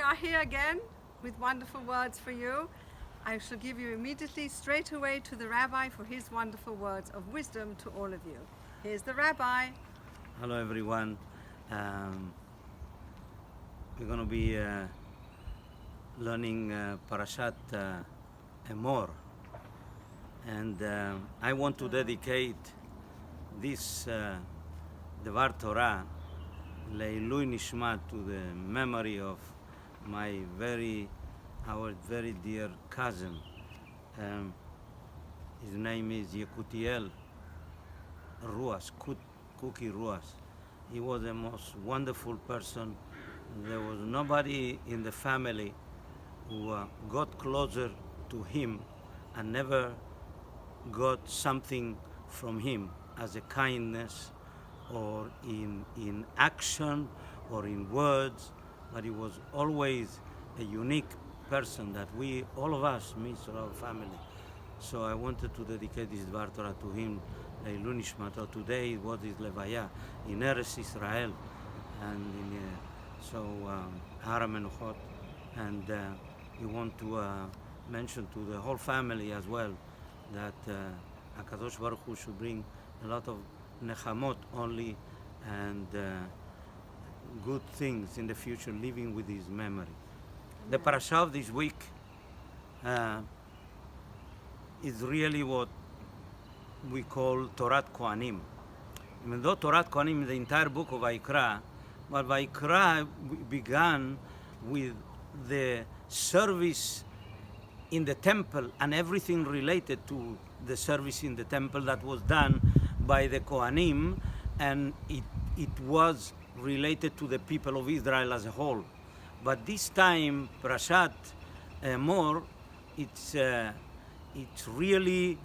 are here again with wonderful words for you. I shall give you immediately straight away to the Rabbi for his wonderful words of wisdom to all of you. Here's the Rabbi. Hello everyone. We're going to be learning Perashat Emor, and I want to dedicate this Devar Torah Leilui Nishmat, to the memory of our very dear cousin. His name is Yekutiel Ruas, Cookie Ruas. He was the most wonderful person. There was nobody in the family who got closer to him and never got something from him as a kindness or in action or in words, but he was always a unique person that all of us miss in our family. So I wanted to dedicate this Dvar Torah to him. Leilui Nishmato. Today was his Levaya in Eretz Israel, and Har HaMenuchot, and we want to mention to the whole family as well that HaKadosh Baruch Hu should bring a lot of nechamot only and good things in the future, living with his memory. The parasha of this week is really what we call Torah Kohanim. Even though Torah Kohanim is the entire book of Vayikra, but Vayikra began with the service in the temple and everything related to the service in the temple that was done by the Kohanim, and it was related to the people of Israel as a whole. But this time, Perashat Emor, it's really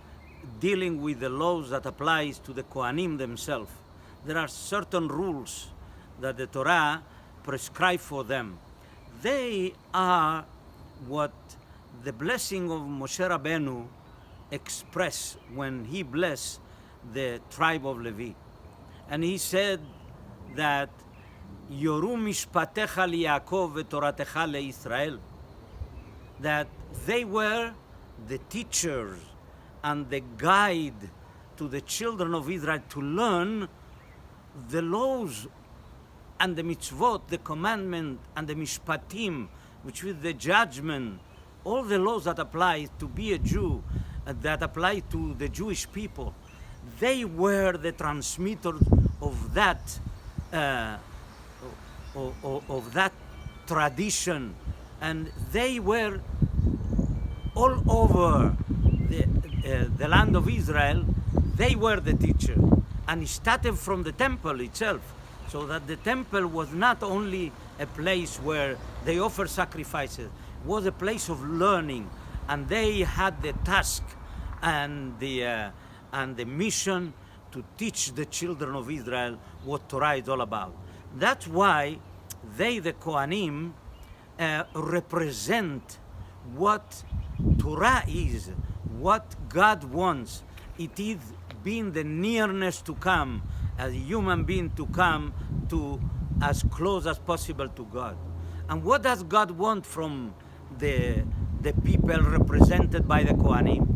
dealing with the laws that applies to the Kohanim themselves. There are certain rules that the Torah prescribe for them. They are what the blessing of Moshe Rabbeinu expressed when he blessed the tribe of Levi. And he said that Yoru mishpatecha liYaakov v'toratecha leYisrael, that they were the teachers and the guide to the children of Israel to learn the laws and the mitzvot, the commandment and the mishpatim, which is the judgment, all the laws that apply to be a Jew, that apply to the Jewish people. They were the transmitters of that tradition, and they were all over the land of Israel. They were the teacher, and it started from the temple itself, so that the temple was not only a place where they offered sacrifices, it was a place of learning, and they had the task and the mission to teach the children of Israel what Torah is all about. That's why they, the Kohanim, represent what Torah is, what God wants. It is being the nearness to come, as a human being to come to as close as possible to God. And what does God want from the people represented by the Kohanim?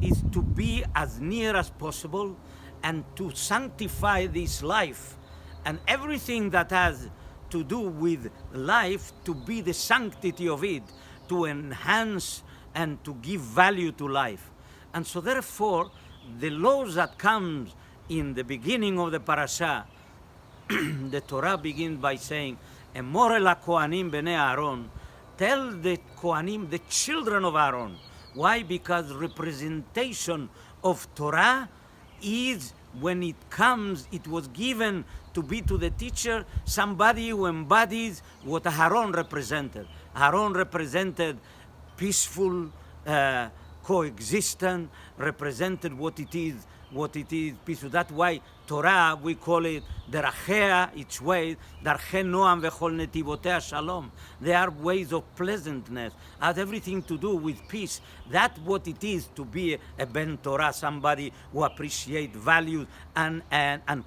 Is to be as near as possible and to sanctify this life and everything that has to do with life, to be the sanctity of it, to enhance and to give value to life. And so therefore, the laws that comes in the beginning of the parasha, the Torah begins by saying, Emor el HaKohanim b'nei Aaron, tell the Kohanim, the children of Aaron. Why? Because representation of Torah is, when it comes, it was given to be to the teacher, somebody who embodies what Aaron represented. Aaron represented peaceful coexistence, represented what it is peaceful. That's why Torah, we call it Derachea, its ways, Darchei Noam v'chol netivotei shalom. They are ways of pleasantness, has everything to do with peace. That's what it is to be a Ben Torah, somebody who appreciates values and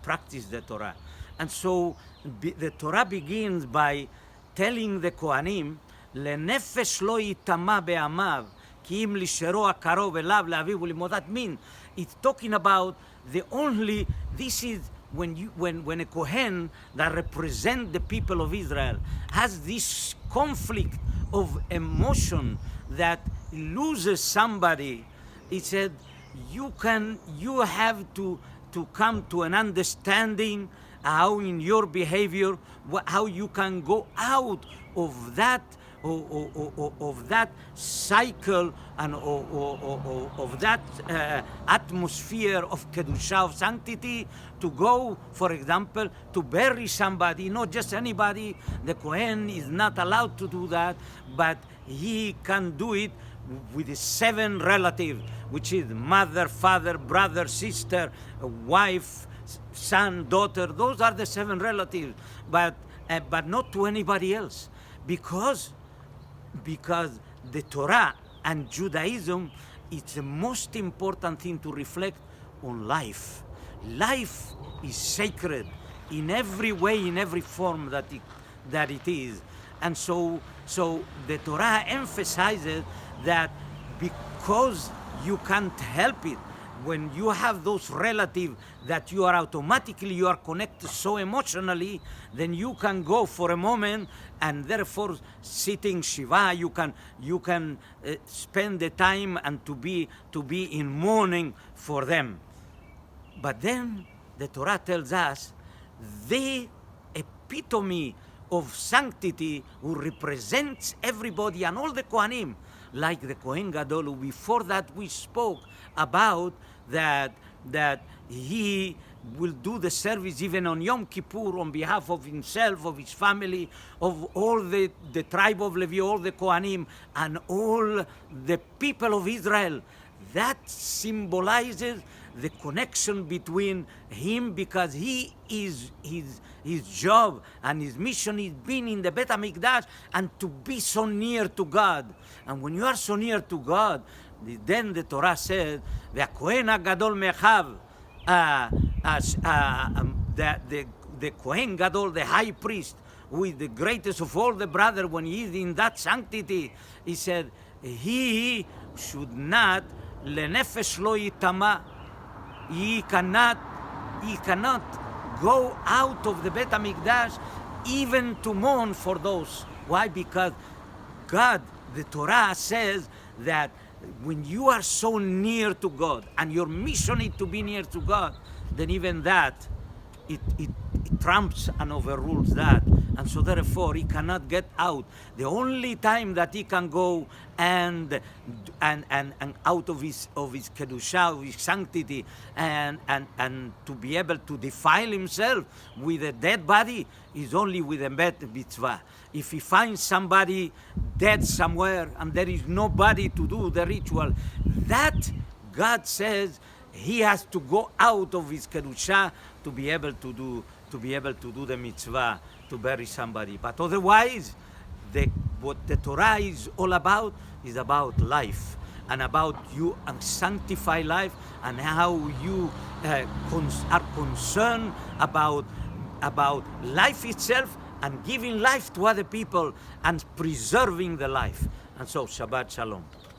practice the Torah. And so the Torah begins by telling the Kohanim לנפש לא יטמע בעמיו, כי אם לשרו הקרוב אליו לאביו ולאמו. That means it's talking about this is when a Kohen that represents the people of Israel has this conflict of emotion that loses somebody, he said, you have to come to an understanding how in your behavior, how you can go out of that cycle and of that atmosphere of kedusha, of sanctity, to go, for example, to bury somebody, not just anybody. The Kohen is not allowed to do that, but he can do it with his 7 relatives, which is mother, father, brother, sister, wife, son, daughter. Those are the 7 relatives, but not to anybody else, because the Torah and Judaism, it's the most important thing to reflect on life. Life is sacred in every way, in every form that it is. And so the Torah emphasizes that because you can't help it, when you have those relatives that you are connected so emotionally, then you can go for a moment and therefore sitting Shiva, you can spend the time and to be in mourning for them. But then the Torah tells us the epitome of sanctity who represents everybody and all the Kohanim, like the Kohen Gadol. Before that we spoke about that he will do the service even on Yom Kippur on behalf of himself, of his family, of all the tribe of Levi, all the Kohanim, and all the people of Israel. That symbolizes the connection between him, because he is his job and his mission is being in the Bet HaMikdash and to be so near to God. And when you are so near to God, then the Torah says, "V'haKohen HaGadol mechav," the Kohen Gadol, the high priest, who is the greatest of all the brothers, when he is in that sanctity, he said, he should not, lenefesh lo yitama, he cannot go out of the Bet HaMikdash even to mourn for those. Why? Because God, the Torah says that when you are so near to God and your mission is to be near to God, then even that, it trumps and overrules that. And so therefore he cannot get out. The only time that he can go and out of his kedusha, of his sanctity, and to be able to defile himself with a dead body is only with a mitzvah. If he finds somebody dead somewhere and there is nobody to do the ritual, that God says he has to go out of his kedusha to be able to do the mitzvah, to bury somebody. But otherwise, what the Torah is all about is about life, and about you and sanctify life, and how you are concerned about life itself and giving life to other people and preserving the life. And so Shabbat Shalom.